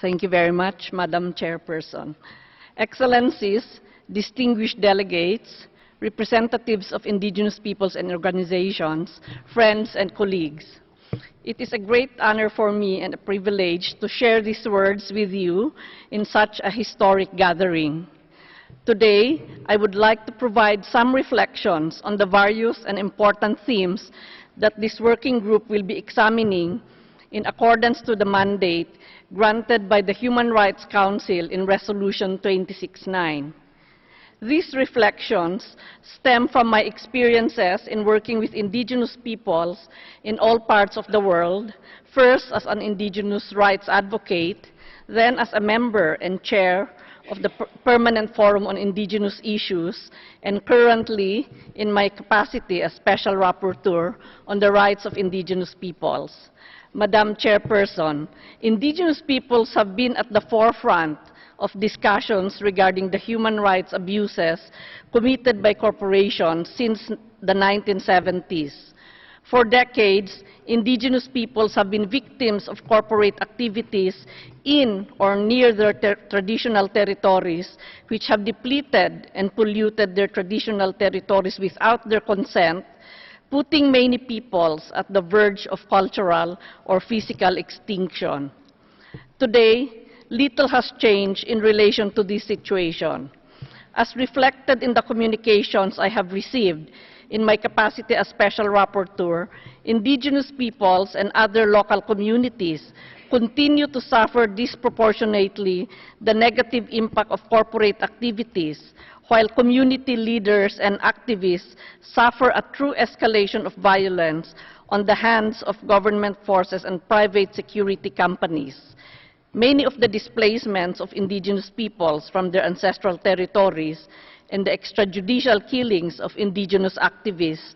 Thank you very much, Madam Chairperson. Excellencies, distinguished delegates, representatives of indigenous peoples and organizations, friends and colleagues. It is a great honor for me and a privilege to share these words with you in such a historic gathering. Today, I would like to provide some reflections on the various and important themes that this working group will be examining in accordance to the mandate granted by the Human Rights Council in Resolution 269. These reflections stem from my experiences in working with indigenous peoples in all parts of the world, first as an indigenous rights advocate, then as a member and chair of the Permanent Forum on Indigenous Issues, and currently in my capacity as Special Rapporteur on the Rights of Indigenous Peoples. Madam Chairperson, indigenous peoples have been at the forefront of discussions regarding the human rights abuses committed by corporations since the 1970s. For decades, indigenous peoples have been victims of corporate activities in or near their traditional territories, which have depleted and polluted their traditional territories without their consent, putting many peoples at the verge of cultural or physical extinction. Today, little has changed in relation to this situation. As reflected in the communications I have received in my capacity as Special Rapporteur, indigenous peoples and other local communities continue to suffer disproportionately the negative impact of corporate activities, while community leaders and activists suffer a true escalation of violence on the hands of government forces and private security companies. Many of the displacements of indigenous peoples from their ancestral territories and the extrajudicial killings of indigenous activists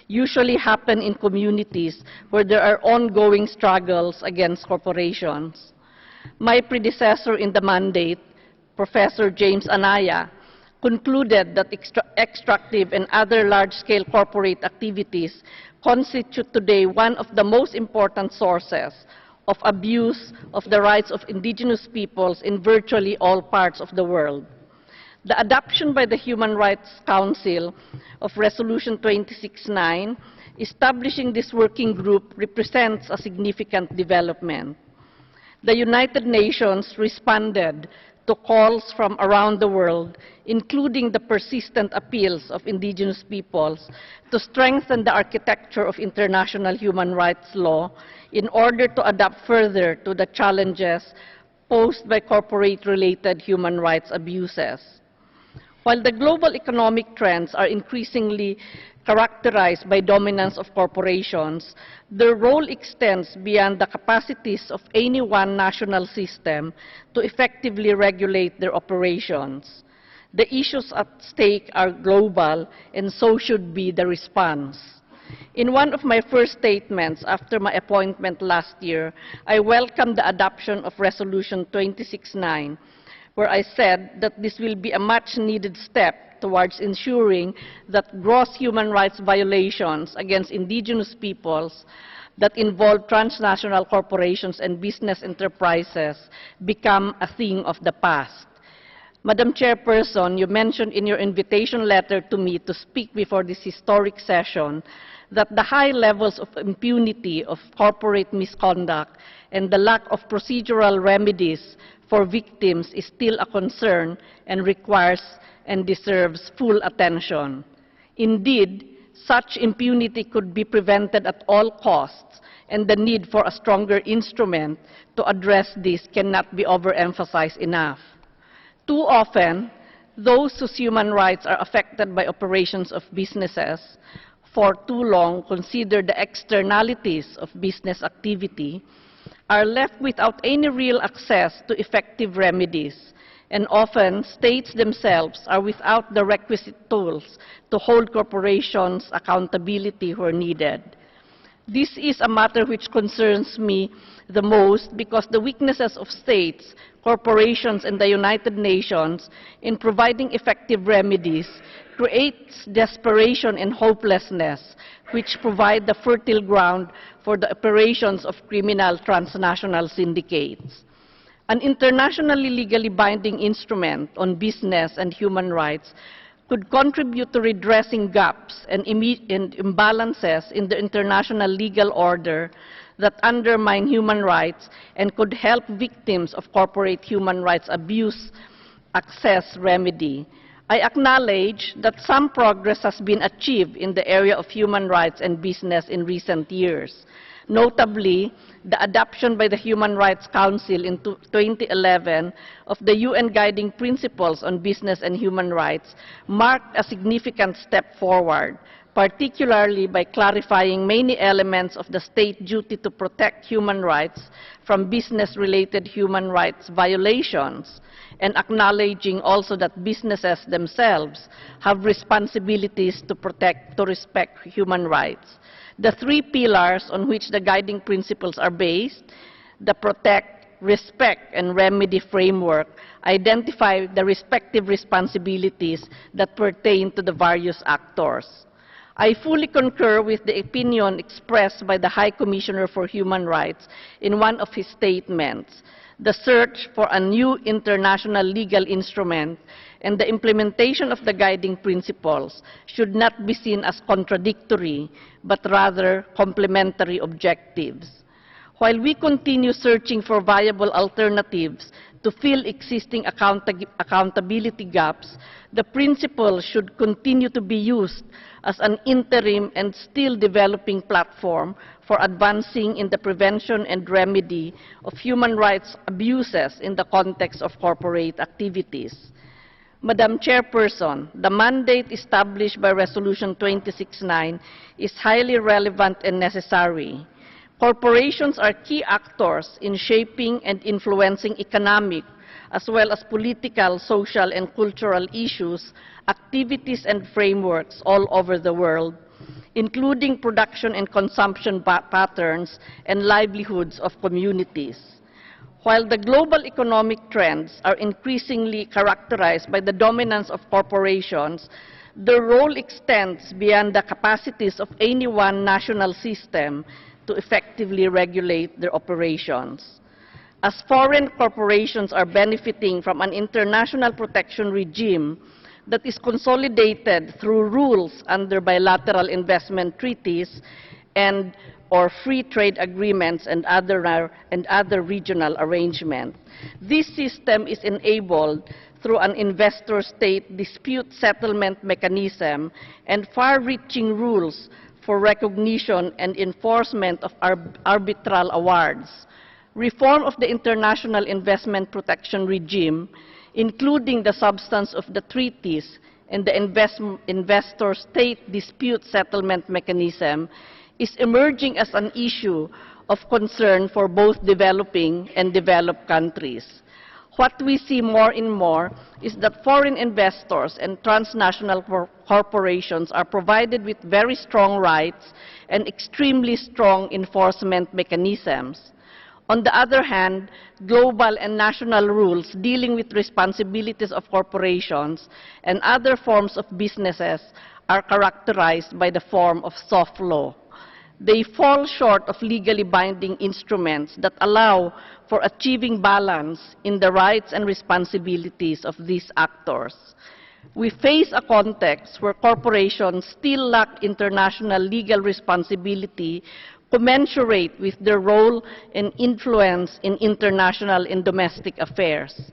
usually happen in communities where there are ongoing struggles against corporations. My predecessor in the mandate, Professor James Anaya, concluded that extractive and other large-scale corporate activities constitute today one of the most important sources of abuse of the rights of indigenous peoples in virtually all parts of the world. The adoption by the Human Rights Council of Resolution 269, establishing this working group, represents a significant development. The United Nations responded to calls from around the world, including the persistent appeals of indigenous peoples, to strengthen the architecture of international human rights law in order to adapt further to the challenges posed by corporate-related human rights abuses. While the global economic trends are increasingly characterized by dominance of corporations, their role extends beyond the capacities of any one national system to effectively regulate their operations. The issues at stake are global, and so should be the response. In one of my first statements after my appointment last year, I welcomed the adoption of Resolution 269, where I said that this will be a much-needed step towards ensuring that gross human rights violations against indigenous peoples that involve transnational corporations and business enterprises become a thing of the past. Madam Chairperson, you mentioned in your invitation letter to me to speak before this historic session that the high levels of impunity of corporate misconduct and the lack of procedural remedies for victims is still a concern and requires and deserves full attention. Indeed, such impunity could be prevented at all costs, and the need for a stronger instrument to address this cannot be overemphasized enough. Too often, those whose human rights are affected by operations of businesses for too long consider the externalities of business activity are left without any real access to effective remedies, and often states themselves are without the requisite tools to hold corporations accountability where needed. This is a matter which concerns me the most because the weaknesses of states, corporations, and the United Nations in providing effective remedies creates desperation and hopelessness, which provide the fertile ground for the operations of criminal transnational syndicates. An internationally legally binding instrument on business and human rights could contribute to redressing gaps and imbalances in the international legal order that undermine human rights and could help victims of corporate human rights abuse access remedy. I acknowledge that some progress has been achieved in the area of human rights and business in recent years. Notably, the adoption by the Human Rights Council in 2011 of the UN Guiding Principles on Business and Human Rights marked a significant step forward, particularly by clarifying many elements of the state duty to protect human rights from business-related human rights violations, and acknowledging also that businesses themselves have responsibilities to respect human rights. The three pillars on which the guiding principles are based, the protect, respect, and remedy framework, identify the respective responsibilities that pertain to the various actors. I fully concur with the opinion expressed by the High Commissioner for Human Rights in one of his statements. The search for a new international legal instrument and the implementation of the guiding principles should not be seen as contradictory, but rather complementary objectives. While we continue searching for viable alternatives to fill existing accountability gaps, the principle should continue to be used as an interim and still developing platform for advancing in the prevention and remedy of human rights abuses in the context of corporate activities. Madam Chairperson, the mandate established by Resolution 269 is highly relevant and necessary. Corporations are key actors in shaping and influencing economic, as well as political, social, and cultural issues, activities, and frameworks all over the world, including production and consumption patterns and livelihoods of communities. While the global economic trends are increasingly characterized by the dominance of corporations, their role extends beyond the capacities of any one national system to effectively regulate their operations. As foreign corporations are benefiting from an international protection regime that is consolidated through rules under bilateral investment treaties or free trade agreements and other regional arrangements. This system is enabled through an investor-state dispute settlement mechanism and far-reaching rules for recognition and enforcement of arbitral awards. Reform of the international investment protection regime, including the substance of the treaties and the investor-state dispute settlement mechanism, is emerging as an issue of concern for both developing and developed countries. What we see more and more is that foreign investors and transnational corporations are provided with very strong rights and extremely strong enforcement mechanisms. On the other hand, global and national rules dealing with responsibilities of corporations and other forms of businesses are characterized by the form of soft law. They fall short of legally binding instruments that allow for achieving balance in the rights and responsibilities of these actors. We face a context where corporations still lack international legal responsibility commensurate with their role and influence in international and domestic affairs.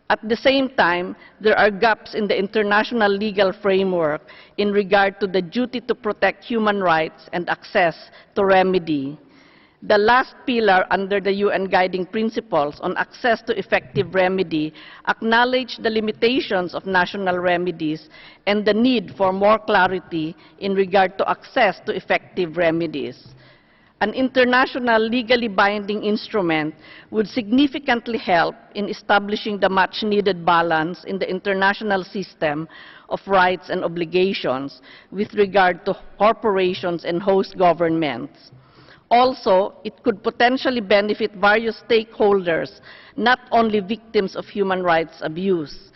At the same time, there are gaps in the international legal framework in regard to the duty to protect human rights and access to remedy. The last pillar under the UN Guiding Principles on access to effective remedy acknowledged the limitations of national remedies and the need for more clarity in regard to access to effective remedies. An international legally binding instrument would significantly help in establishing the much-needed balance in the international system of rights and obligations with regard to corporations and host governments. Also, it could potentially benefit various stakeholders, not only victims of human rights abuse.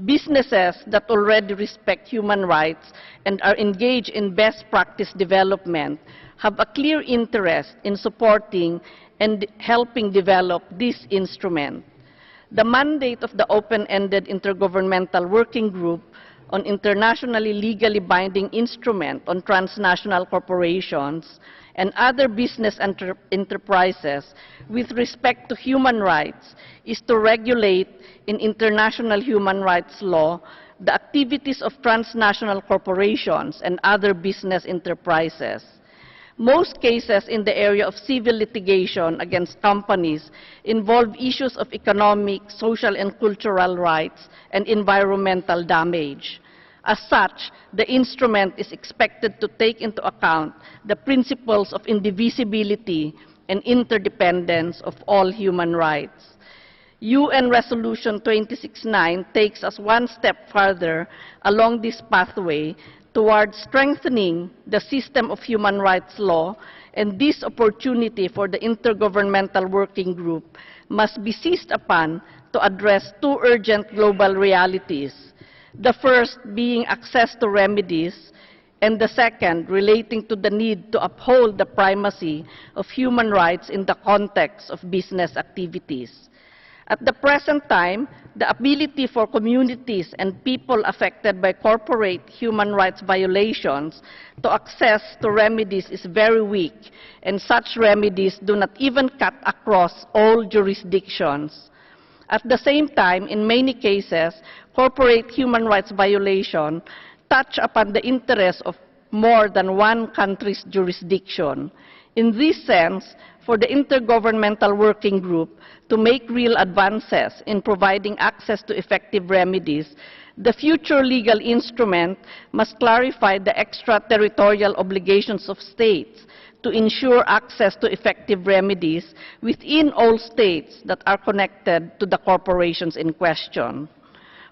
Businesses that already respect human rights and are engaged in best practice development have a clear interest in supporting and helping develop this instrument. The mandate of the open-ended Intergovernmental Working Group on internationally legally binding instrument on transnational corporations and other business enterprises with respect to human rights is to regulate in international human rights law the activities of transnational corporations and other business enterprises. Most cases in the area of civil litigation against companies involve issues of economic, social, and cultural rights and environmental damage. As such, the instrument is expected to take into account the principles of indivisibility and interdependence of all human rights. UN Resolution 269 takes us one step further along this pathway towards strengthening the system of human rights law, and this opportunity for the Intergovernmental Working Group must be seized upon to address two urgent global realities. The first being access to remedies, and the second relating to the need to uphold the primacy of human rights in the context of business activities. At the present time, the ability for communities and people affected by corporate human rights violations to access to remedies is very weak, and such remedies do not even cut across all jurisdictions. At the same time, in many cases, corporate human rights violations touch upon the interests of more than one country's jurisdiction. In this sense, for the Intergovernmental Working Group to make real advances in providing access to effective remedies, the future legal instrument must clarify the extraterritorial obligations of states to ensure access to effective remedies within all states that are connected to the corporations in question.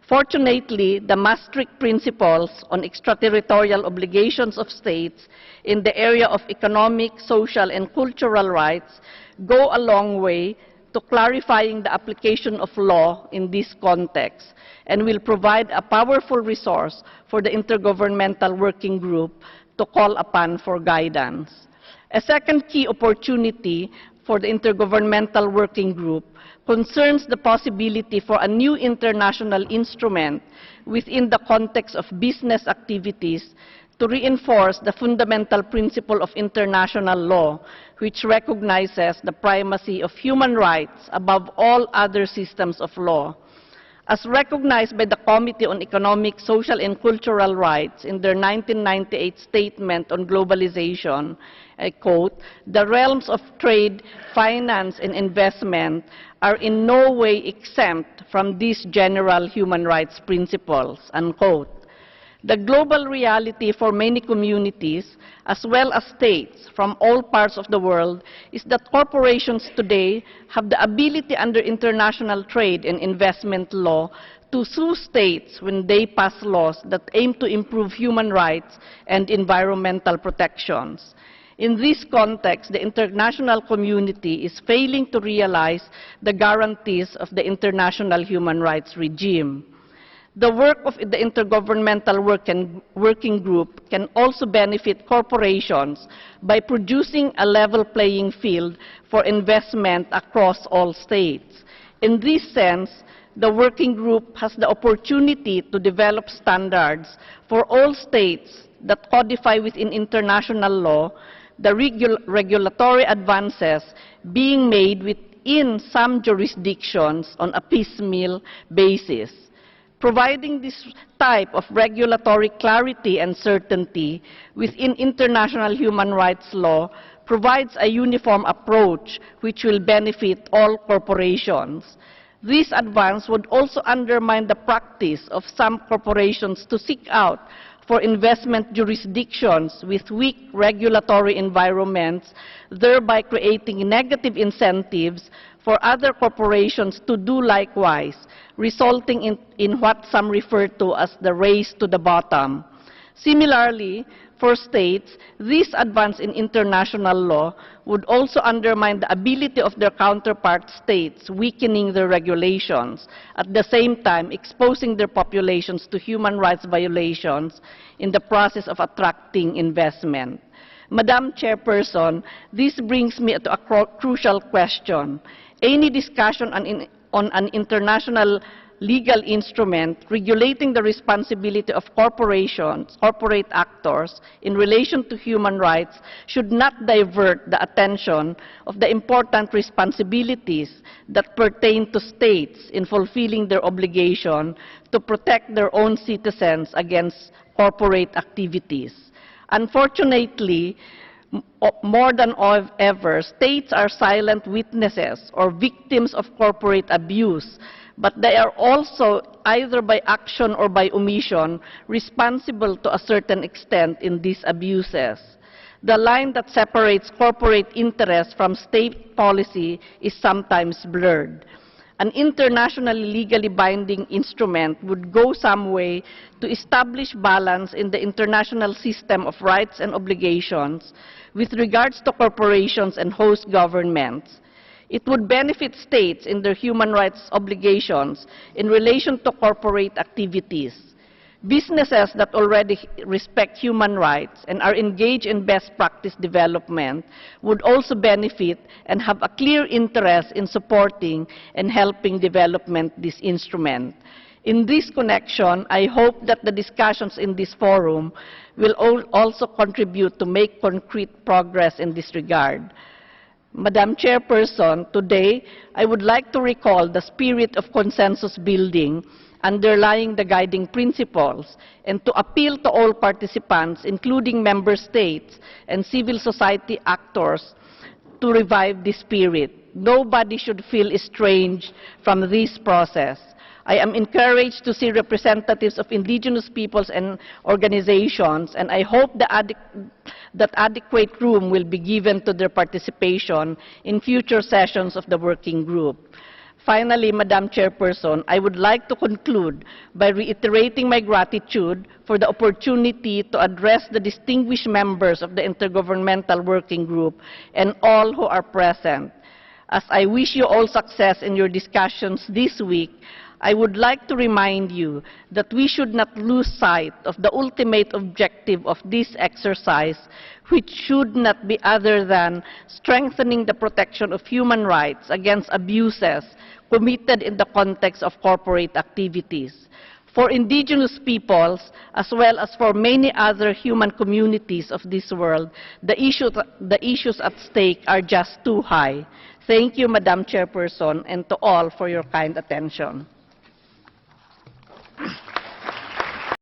Fortunately, the Maastricht Principles on extraterritorial obligations of states in the area of economic, social, and cultural rights go a long way to clarifying the application of law in this context, and will provide a powerful resource for the Intergovernmental Working Group to call upon for guidance. A second key opportunity for the Intergovernmental Working Group concerns the possibility for a new international instrument within the context of business activities to reinforce the fundamental principle of international law, which recognizes the primacy of human rights above all other systems of law. As recognized by the Committee on Economic, Social, and Cultural Rights in their 1998 Statement on Globalization, I quote, "The realms of trade, finance, and investment are in no way exempt from these general human rights principles," unquote. The global reality for many communities, as well as states from all parts of the world, is that corporations today have the ability under international trade and investment law to sue states when they pass laws that aim to improve human rights and environmental protections. In this context, the international community is failing to realize the guarantees of the international human rights regime. The work of the Intergovernmental Working Group can also benefit corporations by producing a level playing field for investment across all states. In this sense, the working group has the opportunity to develop standards for all states that codify within international law the regulatory advances being made within some jurisdictions on a piecemeal basis. Providing this type of regulatory clarity and certainty within international human rights law provides a uniform approach which will benefit all corporations. This advance would also undermine the practice of some corporations to seek out for investment jurisdictions with weak regulatory environments, thereby creating negative incentives for other corporations to do likewise, resulting in what some refer to as the race to the bottom. Similarly, for states, this advance in international law would also undermine the ability of their counterpart states, weakening their regulations, at the same time exposing their populations to human rights violations in the process of attracting investment. Madam Chairperson, this brings me to a crucial question. Any discussion on an international legal instrument regulating the responsibility of corporations, corporate actors in relation to human rights should not divert the attention of the important responsibilities that pertain to states in fulfilling their obligation to protect their own citizens against corporate activities. Unfortunately, more than ever, states are silent witnesses or victims of corporate abuse, but they are also, either by action or by omission, responsible to a certain extent in these abuses. The line that separates corporate interest from state policy is sometimes blurred. An internationally legally binding instrument would go some way to establish balance in the international system of rights and obligations with regards to corporations and host governments. It would benefit states in their human rights obligations in relation to corporate activities. Businesses that already respect human rights and are engaged in best practice development would also benefit and have a clear interest in supporting and helping development this instrument. In this connection, I hope that the discussions in this forum will also contribute to make concrete progress in this regard. Madam Chairperson, today I would like to recall the spirit of consensus building underlying the guiding principles and to appeal to all participants, including member states and civil society actors, to revive this spirit. Nobody should feel estranged from this process. I am encouraged to see representatives of indigenous peoples and organizations, and I hope that adequate room will be given to their participation in future sessions of the working group. Finally, Madam Chairperson, I would like to conclude by reiterating my gratitude for the opportunity to address the distinguished members of the Intergovernmental Working Group and all who are present. As I wish you all success in your discussions this week, I would like to remind you that we should not lose sight of the ultimate objective of this exercise, which should not be other than strengthening the protection of human rights against abuses committed in the context of corporate activities. For indigenous peoples, as well as for many other human communities of this world, the issues at stake are just too high. Thank you, Madam Chairperson, and to all for your kind attention.